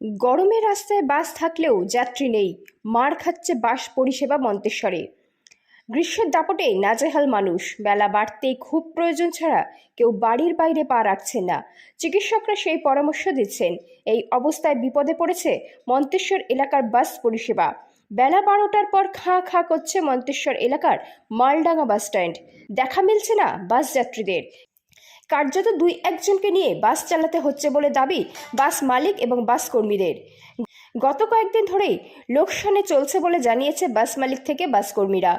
গরমে রাস্তায় বাস থাকলেও যাত্রী নেই, মার খাচ্ছে বাস পরিষেবা মন্তেশ্বরে। গ্রীষ্মের দাপটে নাজেহাল মানুষ, বেলা বাড়তেই খুব প্রয়োজন ছাড়া কেউ বাড়ির বাইরে পা রাখছেন না। চিকিৎসকরা সেই পরামর্শ দিচ্ছেন। এই অবস্থায় বিপদে পড়েছে মন্তেশ্বর এলাকার বাস পরিষেবা। বেলা 12টার পর খাঁ খাঁ করছে মন্তেশ্বর এলাকার মালডাঙ্গা বাস স্ট্যান্ড। দেখা মিলছে না বাস যাত্রীদের। কার্যত দুই একজনকে নিয়ে বাস চালাতে হচ্ছে বলে দাবি বাস মালিক এবং বাস কর্মীদের। গত কয়েকদিন ধরেই লোকসানে চলছে বলে জানিয়েছে বাস মালিক থেকে বাস কর্মীরা।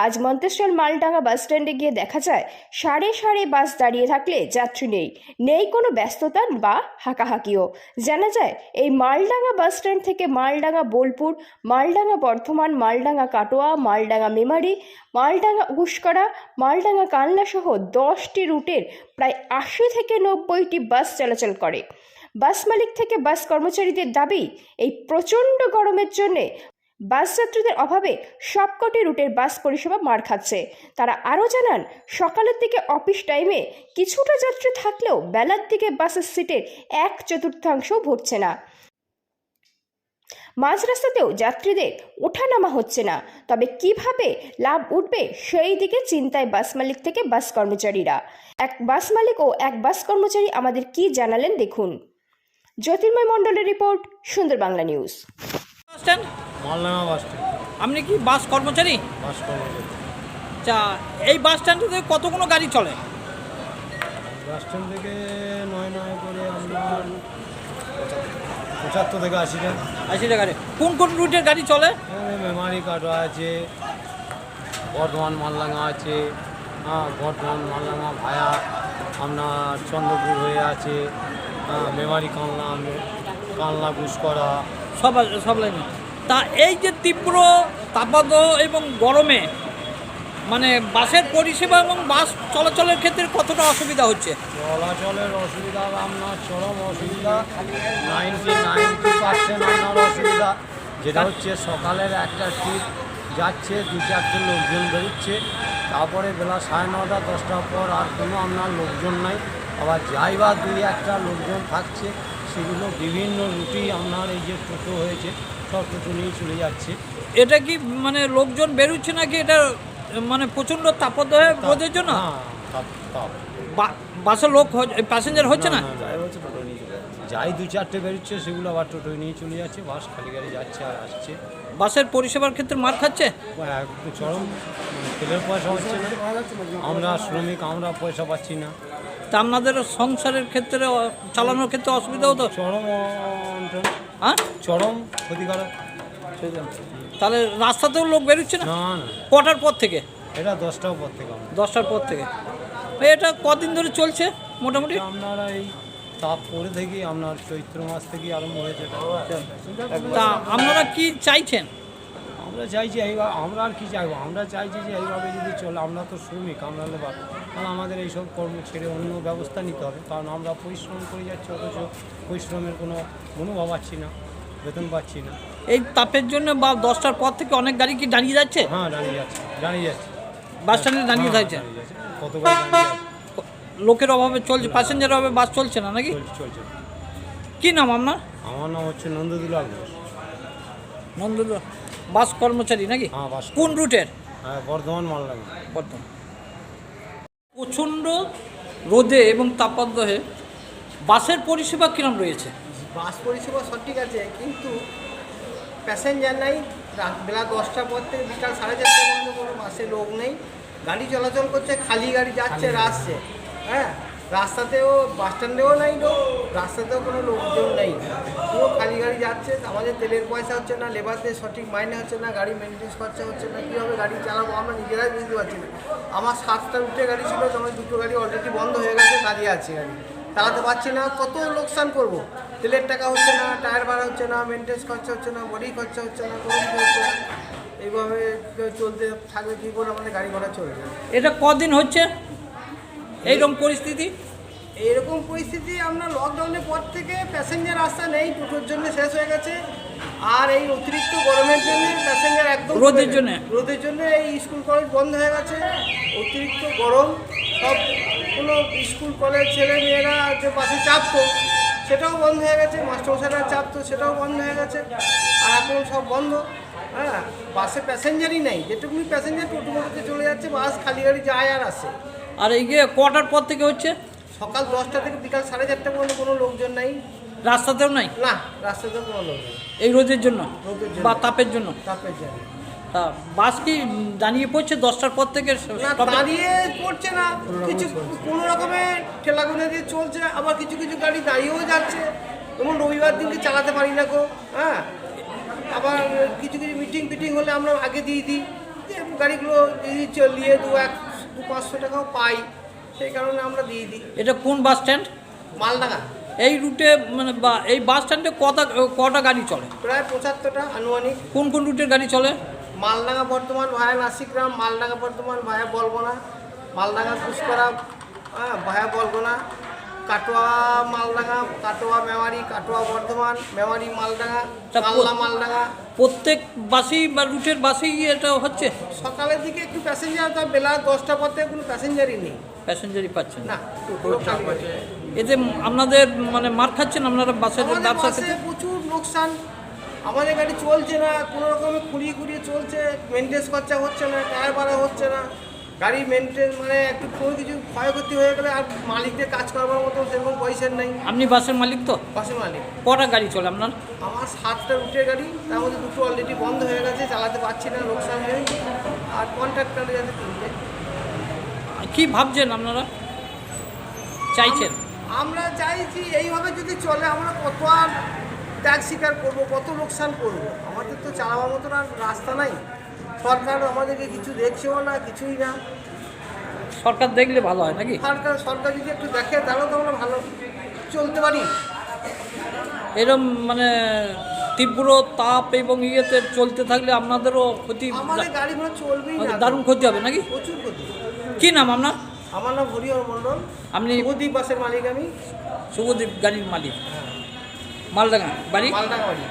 আজ মন্তেশ্বর মালডাঙ্গা বাস স্ট্যান্ডে গিয়ে দেখা যায় সারি সারি বাস দাঁড়িয়ে থাকলে যাত্রী নেই কোনো ব্যস্ততা বা হাঁকাহাঁকিও। জানা যায় এই মালডাঙ্গা বাস স্ট্যান্ড থেকে মালডাঙ্গা বোলপুর, মালডাঙ্গা বর্ধমান, মালডাঙ্গা কাটোয়া, মালডাঙ্গা মেমারি, মালডাঙ্গা ঘুষকরা, মালডাঙ্গা কালনা সহ 10টি রুটের প্রায় 80 থেকে 90টি বাস চলাচল করে। বাস মালিক থেকে বাস কর্মচারীদের দাবি, এই প্রচণ্ড গরমের জন্যে বাস যাত্রীদের অভাবে সবকটি রুটের বাস পরিষেবা মার খাচ্ছে। তারা আরও জানান, সকালের দিকে অফিস টাইমে কিছুটা যাত্রী থাকলেও বেলার দিকে বাসের সিটের 1/4 ভরছে না। মাঝ রাস্তাতেও যাত্রীদের ওঠানামা হচ্ছে না। তবে কিভাবে লাভ উঠবে সেই দিকে চিন্তায় বাস মালিক থেকে বাস কর্মচারীরা। এক বাস মালিক ও এক বাস কর্মচারী আমাদের কি জানালেন দেখুন। জ্যোতির্ময় মণ্ডলের রিপোর্ট, সুন্দর Bangla news. Maldanga bus stand. আপনি কি বাস কর্মচারী? বাস কর্মচারী। আচ্ছা, এই বাস স্ট্যান্ডে কতগুলো গাড়ি চলে? বাস স্ট্যান্ড থেকে নয় করে আপনার 75 থেকে 80টা। 80টা গাড়ি। কোন কোন রুটের গাড়ি চলে? মেমারি কাটোয়া আছে, বর্ধমান মালডাঙ্গা আছে, বর্ধমান মালডাঙ্গা ভায়া আপনার চন্দ্রপুর হয়ে আছে, মেমারি কালনা ঘুষকরা সব লাইনে। তা এই যে তীব্র তাপদাহ এবং গরমে মানে বাসের পরিষেবা এবং বাস চলাচলের ক্ষেত্রে কতটা অসুবিধা হচ্ছে? চলাচলের অসুবিধা আপনার চরম অসুবিধা, 90% আপনার অসুবিধা। যেটা হচ্ছে সকালের একটা ট্রিপ যাচ্ছে, 2-4 লোকজন বেরোচ্ছে, তারপরে বেলা 9:30 10টার পর আর কোনো আপনার লোকজন নাই। আবার যাই বা 2-1টা লোকজন থাকছে, সেগুলো বিভিন্ন রুটেই আপনার এই যে টোটো হয়েছে সব টোটো নিয়ে চলে যাচ্ছে। এটা কি মানে লোকজন বেরোচ্ছে নাকি এটা মানে প্রচণ্ড তাপদাহ রোদের জন্য? বাসের লোক প্যাসেঞ্জার হচ্ছে না? যাই 2-4টে বেরোচ্ছে সেগুলো আবার টোটো নিয়ে চলে যাচ্ছে, বাস খালি গাড়ি যাচ্ছে আর আসছে। বাসের পরিষেবার ক্ষেত্রে মার খাচ্ছে একটু চরম, তেলের পয়সা হচ্ছে না, আমরা শ্রমিক, আমরা পয়সা পাচ্ছি না। তা আপনাদের সংসারের ক্ষেত্রে চালানোর ক্ষেত্রে অসুবিধা হতো? চরম হ্যাঁ, চরম ক্ষতিকারক। তাহলে রাস্তাতেও লোক বেরোচ্ছে না? না, কটার পর থেকে? এটা 10টার পর থেকে। 10টার পর থেকে। এটা কদিন ধরে চলছে মোটামুটি? আপনারা এই তাপ পরে থেকেই আপনার চৈত্র মাস থেকেই আরম্ভ হয়েছে। তা আপনারা কি চাইছেন? আমরা চাইছি এইভাবে, আমরা আর কি চাইবো, আমরা চাইছি যে এইভাবে যদি চলে, আমরা তো শ্রমিক, আমরা লেবার, কারণ আমাদের এইসব কর্ম ছেড়ে অন্য ব্যবস্থা নিতে হবে, কারণ আমরা পরিশ্রম করে যাচ্ছি, অথচ পরিশ্রমের কোনো মনোভাব পাচ্ছি না, বেতন পাচ্ছি না। এই তাপের জন্য বা 10টার পর থেকে অনেক গাড়ি কি দাঁড়িয়ে যাচ্ছে? হ্যাঁ, দাঁড়িয়ে যাচ্ছে বাস স্ট্যান্ডে দাঁড়িয়ে যাচ্ছে। কত গাড়ি দাঁড়িয়ে যাচ্ছে, লোকের অভাবে চলছে, প্যাসেঞ্জারের অভাবে বাস চলছে না নাকি? চলছে। কি নাম আপনার? আমার নাম হচ্ছে নন্দদুলাল ঘোষ। নন্দুলাল, বাস কর্মচারী নাকি? হ্যাঁ, বাস। কোন রুটের? হ্যাঁ, বর্ধমান মালডাঙ্গা। বর্ধমান। প্রচণ্ড রোদে এবং তাপদাহে বাসের পরিষেবা কিরম রয়েছে? বাস পরিষেবা সঠিক আছে, কিন্তু প্যাসেঞ্জার নাই। বেলা 10টার পর থেকে বিকাল 4:30 পর্যন্ত কোনো বাসে লোক নেই। গাড়ি চলাচল করছে, খালি গাড়ি যাচ্ছে আর আসছে। হ্যাঁ, রাস্তাতেও বাস স্ট্যান্ডেও নাই লোক, রাস্তাতেও কোনো লোকজন নেই, পুরো খালি গাড়ি যাচ্ছে। আমাদের তেলের পয়সা হচ্ছে না, লেবারদের সঠিক মাইনে হচ্ছে না, গাড়ি মেনটেন্স খরচা হচ্ছে না, কীভাবে গাড়ি চালাবো আমরা নিজেরাই বুঝতে পারছি না। আমার 7টা রুটে গাড়ি ছিল, তোমার 2টো গাড়ি অলরেডি বন্ধ হয়ে গেছে, দাঁড়িয়ে আছে গাড়ি, চালাতে পারছি না। কত লোকসান করব, তেলের টাকা হচ্ছে না, টায়ার ভাড়া হচ্ছে না, মেনটেন্স খরচা হচ্ছে না, বডি খরচা হচ্ছে না, কোনো কিছু হচ্ছে না। এইভাবে চলতে থাকলে কী করে আমাদের গাড়ি ঘোড়া চলবে? এটা কদিন হচ্ছে এইরকম পরিস্থিতি? এইরকম পরিস্থিতি আমরা লকডাউনের পর থেকে প্যাসেঞ্জার রাস্তা নেই, টোটোর জন্য শেষ হয়ে গেছে। আর এই অতিরিক্ত গরমের জন্য প্যাসেঞ্জার একদম রোদের জন্য এই স্কুল কলেজ বন্ধ হয়ে গেছে। অতিরিক্ত গরম, সবগুলো স্কুল কলেজ ছেলে মেয়েরা যে বাসে চাপতো সেটাও বন্ধ হয়ে গেছে, মাস্টারমশাইরা চাপ তো সেটাও বন্ধ হয়ে গেছে। আর এখন সব বন্ধ। হ্যাঁ, বাসে প্যাসেঞ্জারই নেই, যেটুকুনি প্যাসেঞ্জার টোটো মোটোতে চলে যাচ্ছে, বাস খালি গাড়ি যায় আর আসে। আর এই যে কটার পর থেকে হচ্ছে? সকাল 10টা থেকে বিকাল 4:30 পর্যন্ত কোনো লোকজন নেই। রাস্তাতেও নাই? না, রাস্তাতেও কোনো লোক নেই, এই রোদের জন্য রোদের জন্য বা তাপের জন্য? তাপের জন্য। তা বাস কি দাঁড়িয়ে পড়ছে 10টার পর থেকে? না, stoppage? দাঁড়িয়ে পড়ছে না, কিছু কোনো রকমে ঠেলাগুলো দিয়ে চলছে, আবার কিছু কিছু গাড়ি দাঁড়িয়েও যাচ্ছে। যেমন রবিবার দিনকে চালাতে পারি না গো। হ্যাঁ, আবার কিছু কিছু মিটিং হলে আমরা আগে দিয়ে দিই, যে গাড়িগুলো যদি চলিয়ে 200-500 টাকাও পাই, সেই কারণে আমরা দিয়ে দিই। এটা কোন বাস স্ট্যান্ড? মালডাঙ্গা। এই রুটে মানে বা এই বাস স্ট্যান্ডে কটা গাড়ি চলে? প্রায় 75টা আনুমানিক। কোন কোন রুটের গাড়ি চলে? মালডাঙ্গা বর্ধমান ভায়া নাসিকগ্রাম, মালডাঙ্গা বর্ধমান ভায়া বলগোনা, মালডাঙ্গা পুষ্করা ভায়া বলগোনা, কাটোয়া মালডাঙ্গা, কাটোয়া মেমারি, কাটোয়া বর্ধমান, মেমারি মালডাঙ্গা, তা মালদা মালডাঙ্গা। প্রত্যেক বাসেই বা রুটের বাসেই এটা হচ্ছে? সকালের দিকে একটু প্যাসেঞ্জার, তার বেলা 10টা পর থেকে কোনো প্যাসেঞ্জারই নেই। প্যাসেঞ্জারই পাচ্ছেন না, পুরো খালি গাড়ি। এতে আপনাদের মানে মার খাচ্ছেন আপনারা বাসের আমাদের ব্যবসা বাসে থেকে? প্রচুর লোকসান। আমাদের গাড়ি চলছে না, কোনো রকমে খুঁড়িয়ে চলছে, মেনটেন্স খরচা হচ্ছে না, টায়ার ভাড়া হচ্ছে না। গাড়ি মেনটেন মানে একটু কোনো কিছু ক্ষয়ক্ষতি হয়ে গেলে আর মালিকদের কাজ করবার মতো সেরকম পয়সা নেই। আপনি বাসের মালিক তো? বাসের মালিক। কটা গাড়ি চলে আপনার? আমার 7টা রুটের গাড়ি, তার মধ্যে 2টো অলরেডি বন্ধ হয়ে গেছে, চালাতে পারছি না, লোকসান হয়ে। আর কন্ট্রাক্টারে যাতে কিনবে। কি ভাবছেন আপনারা, চাইছেন? আমরা চাইছি এইভাবে যদি চলে আমরা কত আর ত্যাগ স্বীকার করবো, কত লোকসান করবো। আমাদের তো চালাবার মতন আর রাস্তা নাই। সরকার আমাদেরকে কিছু দেখছেও না, কিছুই না। সরকার দেখলে ভালো হয় নাকি? সরকার যদি একটু দেখে তাহলে তো আমরা ভালো চলতে পারি। এরম মানে তীব্র তাপ এবং ইয়েতে চলতে থাকলে আপনাদেরও ক্ষতি, আমাদের গাড়িগুলো চলবেই না, দারুণ ক্ষতি হবে নাকি? প্রচুর ক্ষতি। কি নাম আপনার? আমার নাম হরিহর মণ্ডল, আপনি শুভদীপ বাসের মালিক আমি। শুভদীপ গাড়ির মালিক, মালডাঙ্গা বাড়ি? মালডাঙ্গা বাড়ি।